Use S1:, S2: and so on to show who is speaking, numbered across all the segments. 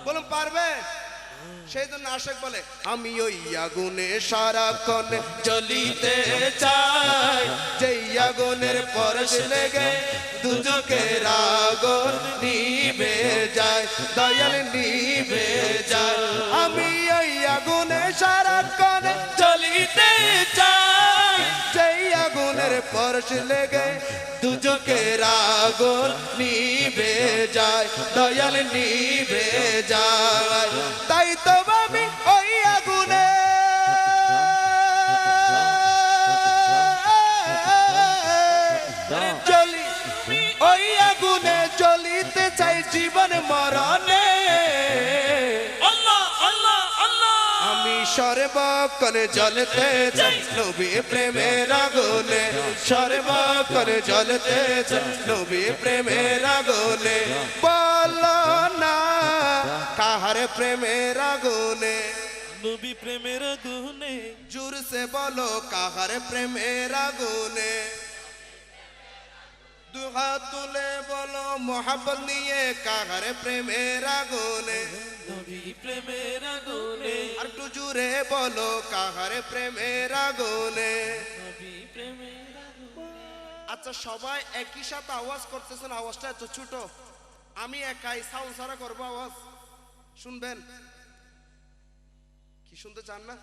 S1: বলুন পারবে? সেই জন্য আশেক বলে আমি ওই আগুনে সারাক্ষণ জ্বলিতে চাই, যেই আগুনের পরশ লেগে দুজকের আগুন নিভে যায়, দয়াল নিভে যায়। আমি ওই আগুনে সারাক্ষণ জ্বলিতে চাই, যেই আগুনের পরশ লেগে দুজকের আগুন নিভে যায়, দয়াল নিভে যায়। তাই তো আমি ওই আগুনে জ্বলি, ওই আগুনে জ্বলিতে চাই জীবন মরণে। আমি সর্বক্ষণ জ্বলতে চাই নবী প্রেমের আগুনে, সর্বক্ষণ জ্বলতে চাই নবী প্রেমের আগুনে। বলো না কাহার প্রেমের আগুনে,
S2: নবী প্রেমের আগুনে,
S1: জোর সে বলো কাহার প্রেমের আগুনে। দু হাত তুলে বলো মোহাব্বত নিয়ে কাহার প্রেমের আগুনে,
S2: নবী প্রেমের আগুনে,
S1: আর একটু জোরে বলো কাহার প্রেমের আগুনে।
S2: নবী প্রেমের আগুনে।
S1: আচ্ছা সবাই একই সাথে আওয়াজ করতেছেন, আওয়াজটা এত ছোট, আমি একাই সাউন্ড ছাড়া করবো আওয়াজ, শুনবেন কি? শুনতে চান না?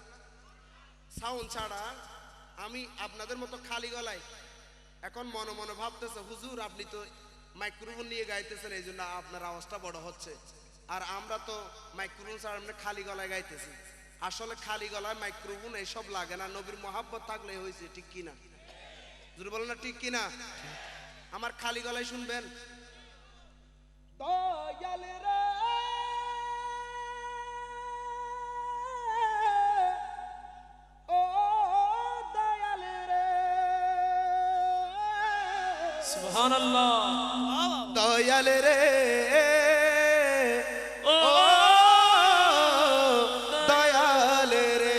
S1: সাউন্ড ছাড়া আমি আপনাদের মতো খালি গলায়, এখন মনে মনে ভাবতেছে হুজুর আপনি তো মাইক্রোফোন নিয়ে গাইতেছেন এই জন্য আপনার আওয়াজটা বড় হচ্ছে, আর আমরা তো মাইক্রোফোন ছাড়া এমনি খালি গলায় গাইতেছি। আসলে খালি গলায় মাইক্রোফোন এইসব লাগে না, নবীর মহাব্বত থাকলে হয়েছে, ঠিক কিনা? জোরে বলেন না ঠিক কিনা? আমার খালি গলায় শুনবেন। দয়াল রে ও দয়াল রে,
S2: সুবহানাল্লাহ।
S1: দয়াল রে ও দয়াল রে,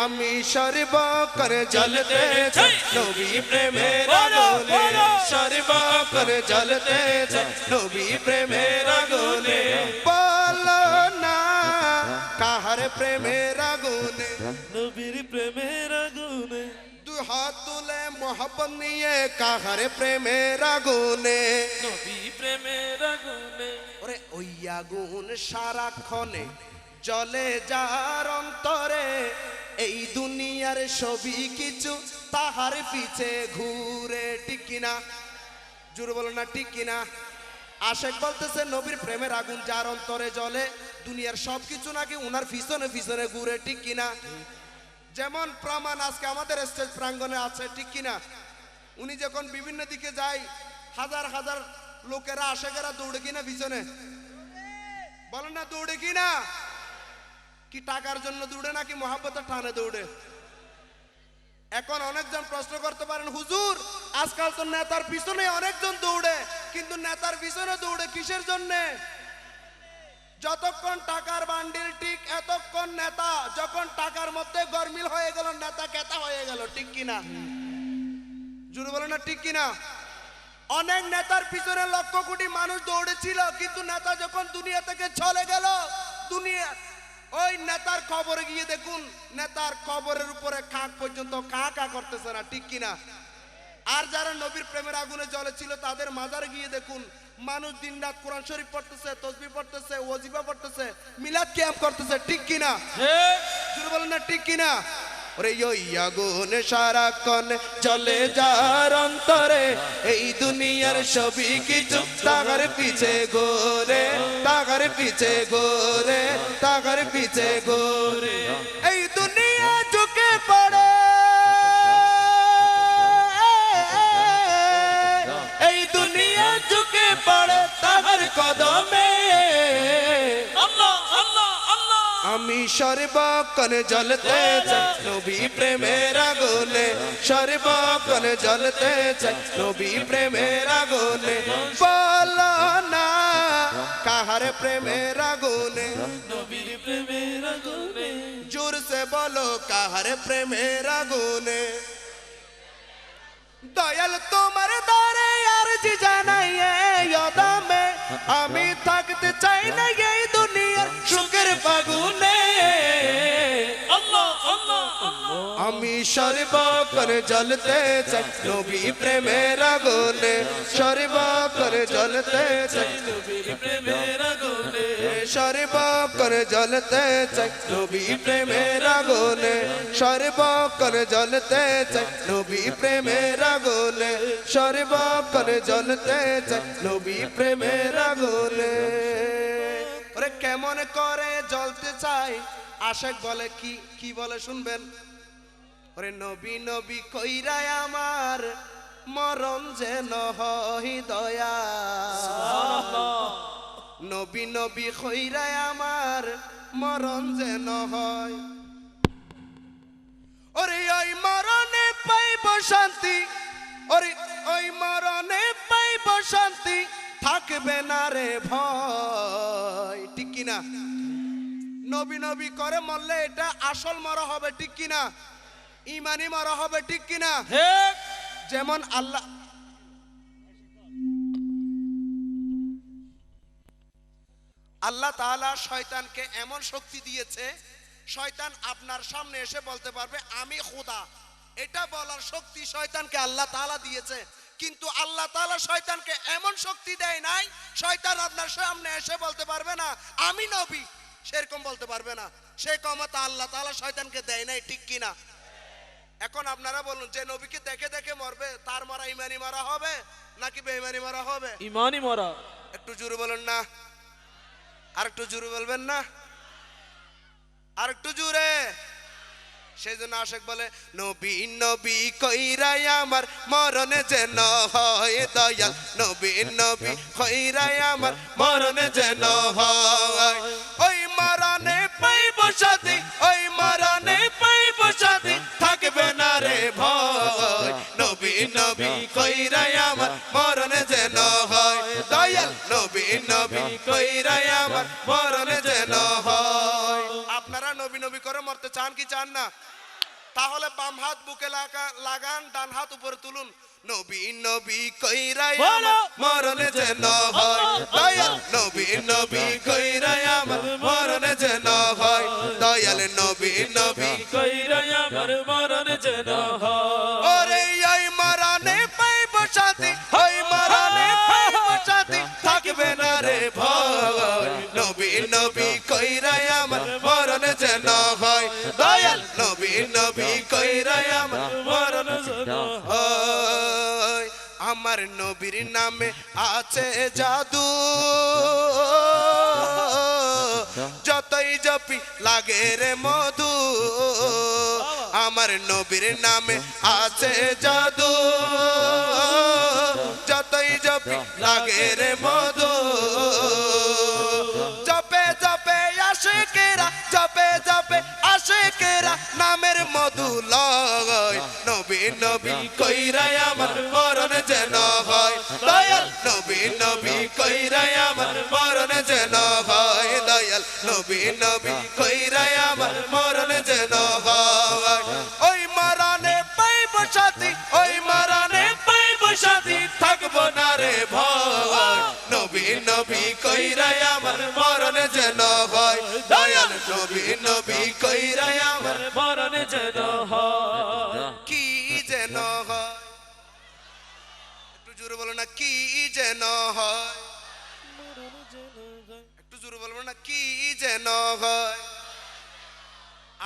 S1: আমি সর্বক্ষণ জ্বলতে চাই নবী প্রেমের আগুনে, সর্বক্ষণ জ্বলতে চাই নবী প্রেমের আগুনে। বলো না কাহার প্রেমের আগুনে,
S2: নবীর প্রেমের আগুনে,
S1: দু হাত তুলে মোহাব্বত নিয়ে কাহার প্রেমের আগুনে।
S2: নবী প্রেমের আগুনে।
S1: ওরে ওই আগুন সারাক্ষণে জ্বলে যার অন্তরে, এই দুনিয়ার সবই কিছু তাহার পিছে ঘুরে, ঠিক কিনা? জোরে বলো না ঠিক কিনা? আশেক বলতেছে নবীর প্রেমের আগুন যার অন্তরে জ্বলে, দুনিয়ার সবকিছু নাকি উনার পিছনে পিছনে ঘুরে, ঠিক কিনা? যেমন প্রমাণ আজকে আমাদের স্টেজ প্রাঙ্গণে আছে, ঠিক কিনা? উনি যখন বিভিন্ন দিকে যায় হাজার হাজার লোকেরা আশেকেরা দৌড়ে কিনা পিছনে, বলেন না দৌড়ে কিনা? কি টাকার জন্য দৌড়ে নাকি মহাব্বতের টানে দৌড়ে? এখন অনেকজন প্রশ্ন করতে পারেন হুজুর আজকাল তো নেতার পিছনে অনেকজন দৌড়ে, কিন্তু নেতার পিছনে দৌড়ে কিসের জন্য? যতক্ষণ টাকার বান্ডিল ঠিক এতক্ষণ নেতা, যখন টাকার মধ্যে গরমিল হয়ে গেল নেতা কেতা হয়ে গেল, ঠিক কিনা? জোরে বলে না ঠিক কিনা? অনেক নেতার পিছনে লক্ষ কোটি মানুষ দৌড়েছিল, কিন্তু নেতা যখন দুনিয়া থেকে চলে গেল, দুনিয়া ওই নেতার কবরে গিয়ে দেখুন নেতার কবরের উপরে কাক পর্যন্ত কা কা করতেছে না, ঠিক কিনা? আর যারা নবীর প্রেমের আগুনে জ্বলেছিল তাদের মাজারে গিয়ে দেখুন মানুষ দিন রাত কোরআন শরীফ পড়তেছে, তাসবিহ পড়তেছে, ওয়াজিফা পড়তেছে, মিলাদ কিয়াম করতেছে, ঠিক কিনা? জোরে বলেন না ঠিক কিনা? ওরে ওই আগুন সারাক্ষণ জ্বলে যার অন্তরে, এই দুনিয়ার সবই কিছু তাহার পিছে ঘোরে, তাহার পিছে ঘোরে, তাহার পিছে ঘোরে। এই দুনিয়া ঝুঁকে পড়ে, এই দুনিয়া ঝুঁকে পড়ে তাহার কদমে। আমি সর্বক্ষণ জ্বলতে চাই নবী প্রেমের আগুনে, সর্বক্ষণ জ্বলতে চাই নবী প্রেমের আগুনে। বলো না কাহার প্রেমের আগুনে,
S2: নবীর প্রেমের আগুনে,
S1: জোর সে বলো কাহার প্রেমের আগুনে। দয়াল তোমার দ্বারে আরজি জানাই এই অদমে, আমি থাকতে চাই না এই দুনিয়ার আমি সর্বক্ষণ জ্বলতে চাই নবী প্রেমের আগুনে সর্বক্ষণ জ্বলতে চাই
S2: নবীর প্রেমের আগুনে
S1: সর্বক্ষণ জ্বলতে চাই নবী প্রেমের আগুনে সর্বক্ষণ জ্বলতে চাই নবী প্রেমের আগুনে সর্বক্ষণ জ্বলতে চাই নবী প্রেমের আগুনে ওরে কেমন করে জ্বলতে চাই আশেক বলে কি কি বলে শুনবেন ওরে নবী নবী কইরায় আমার মরণ যেন হয় দয়া নবী নবী কইরায় আমার মরণ যেন হয় ওরে ওই মরণে পাইব শান্তি ওরে ওই মরণে পাইব শান্তি থাকবে না রে ভয় ঠিক কিনা নবী নবী করে মরলে এটা আসল মরা হবে ঠিক কিনা ইমানি মরা হবে ঠিক কিনা যেমন আল্লাহ আল্লাহ তাআলা শয়তানকে এমন শক্তি দিয়েছে শয়তান আপনার সামনে এসে বলতে পারবে আমি খোদা এটা বলার শক্তি শয়তানকে আল্লাহ তাআলা দিয়েছে কিন্তু আল্লাহ তাআলা শয়তানকে এমন শক্তি দেয় নাই শয়তান আপনার সামনে এসে বলতে পারবে না আমি নবী সেরকম বলতে পারবে না সেই ক্ষমতা আল্লাহ তাআলা শয়তানকে দেয় নাই ঠিক কিনা এখন আপনারা বলুন যে নবীকে দেখে দেখে মরবে তার মরা ইমানি মারা হবে নাকি বেঈমানি মারা হবে
S2: ইমানি মরা
S1: একটু জোরে বলুন না আর একটু জোরে বলবেন না আর একটু জোরে সেজন্য আশেক বলে নবী নবী কইরাই আমার মরণে যেন হয় দয়াল নবী নবী কইরাই আমার মরণে যেন হয় ওই মরণে পাইব শান্তি ওই মরণে পাইব শান্তি থাকবে না রে ভয় নবী নবী কইরাই আমার মরণে যেন হয় দয়াল নবী নবী কইরাই আমার মরণে যেন হয় আপনারা নবী নবী করে মরতে চান কি চান না তাহলে বাম হাত বুকে লাগান ডান হাত উপরে তুলুন নবী নবী কইরাই আমার মরণে যেন হয় দয়াল নবী নবী কইরাই আমার মরণে যেন হয় দয়াল নবী নবী
S2: কইরাই আমার মরণে যেন হয়
S1: ওরে ওই মরণে পাইব শান্তি ওই মরণে পাইব শান্তি থাকবে না রে ভয় নবী নবী কইরাই আমার মরণে যেন হয় দয়াল নবী নবী কইরাই আমার মরণে যেন হয় আমার নবীর নামে আছে জাদু যতই জপি লাগে রে মধু আমার নবীর নামে আছে জাদু যতই জপি লাগে রে মধু জপে জপে আশিকেরা জপে জপে আশিকেরা নামের মধু লয় নবী নবী কইরাই আমার মরণ যেন হয় দয়াল নবী নবী কইরাই আমার মরণ যেন হয় দয়াল নবী নবী কইরাই আমার মরণ যেন হয় ওই মরণে পাইব শান্তি ওই মরণে পাইব শান্তি থাকবো না রে ভয় নবী নবী কইরাই আমার মরণ যেন হয় দয়াল নবী নবী কইরাই আমার
S2: মরণ যেন হয়
S1: কি যেন হয় একটু জোরে বলো না কি যেন হয় একটু জোরে বলবো না কি যেন হয়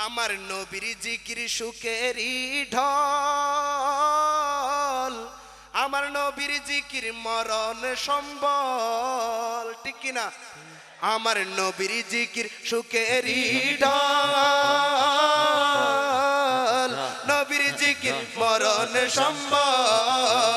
S1: আমার নবীর জিকির সুখেরি ঢল আমার নবীর জিকির মরণ সম্বল ঠিক কিনা আমার নবীর জিকির সুখেরি ঢল নবীর জিকির মরণ সম্বল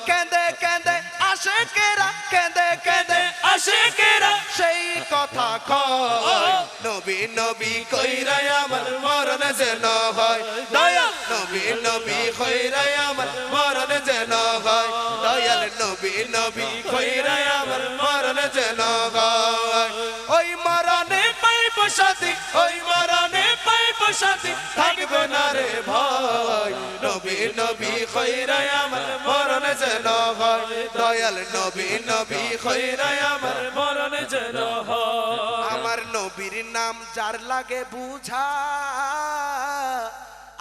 S1: কেঁদে কেঁদে আশিকেরা কেঁদে কেঁদে আশিকেরা সেই কথা কয় নবী নবী কইরাই আমার মরণ যেন হয় দয়াল নবী নবী কইরাই আমার মরণ যেন হয় দয়াল নবী নবী কইরাই আমার মরণ যেন হয় ওই মরণে পাইব শান্তি ওই মরণে পাইব শান্তি থাকবে না রে ভয় নবী নবী কইরাই আমার মরণ যেন হয় দয়াল নবী নবী কইরাই আমার
S2: মরণ যেন হয়
S1: আমার নবীর নাম যার লাগে বুঝা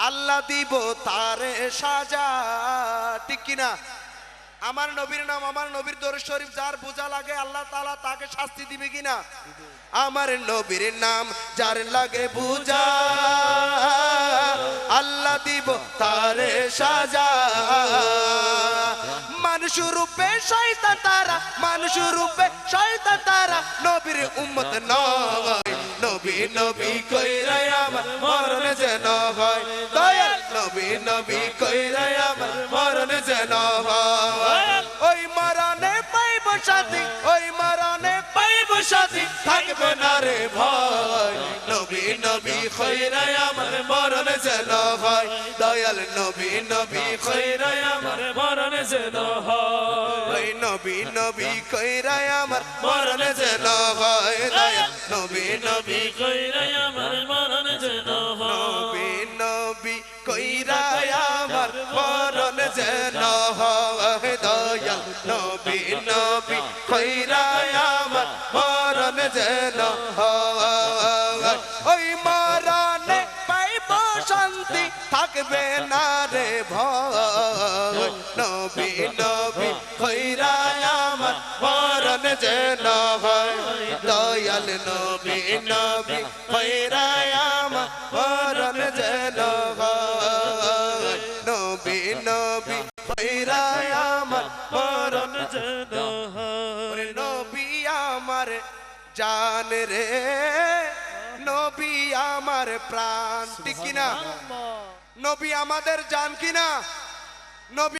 S1: আল্লাহ দিব তারে সাজা, ঠিক কিনা? আমার নবীর নাম, আমার নবীর দরুদ শরীফ যার বোঝা লাগে আল্লাহ তাআলা তাকে শাস্তি দিবে কিনা? আমার নবীর নাম যার লাগে বোঝা আল্লাহ দিব তারে সাজা। মানুষ রূপে শয়তান তারা, মানুষ রূপে শয়তান তারা, নবীর উম্মত নয়। নবী নবী কইরা আমার মরণ যেন হয়, দয়াল নবী নবী কইরা আমার মরণ যেন হয়। ওই মরণে পাইব শান্তি, ওই মরণে পাইব শান্তি, থাকবে না রে ভয়। নবী নবী কইরা আমার মরণ যেন হয়, দয়াল নবী নবী কইরা আমার
S2: মরণ যেন হয়।
S1: ওই নবী নবী কইরা আমার মরণ যেন হয়, দয়াল নবী নবী
S2: কইরা আমার মরণ যেন হয়।
S1: নবী নবী কইরা আমার মরণ যেন হয়, দয়াল নবী নবী কইরা আমার মরণ যেন হয়। ওই মরণে পাইব শান্তি, থাকবে না রে ভয়। নবী নবী কইরা আমার মরণ যেন হয়, দয়াল নবী নবী কইরা আমার মরণ যেন হয়। নবী নবী কইরা আমার মরণ
S2: যেন হয়।
S1: ওরে নবী আমার জান রে, নবী আমার প্রাণ, ঠিক কিনা? নবী আমাদের জান কিনা? নবী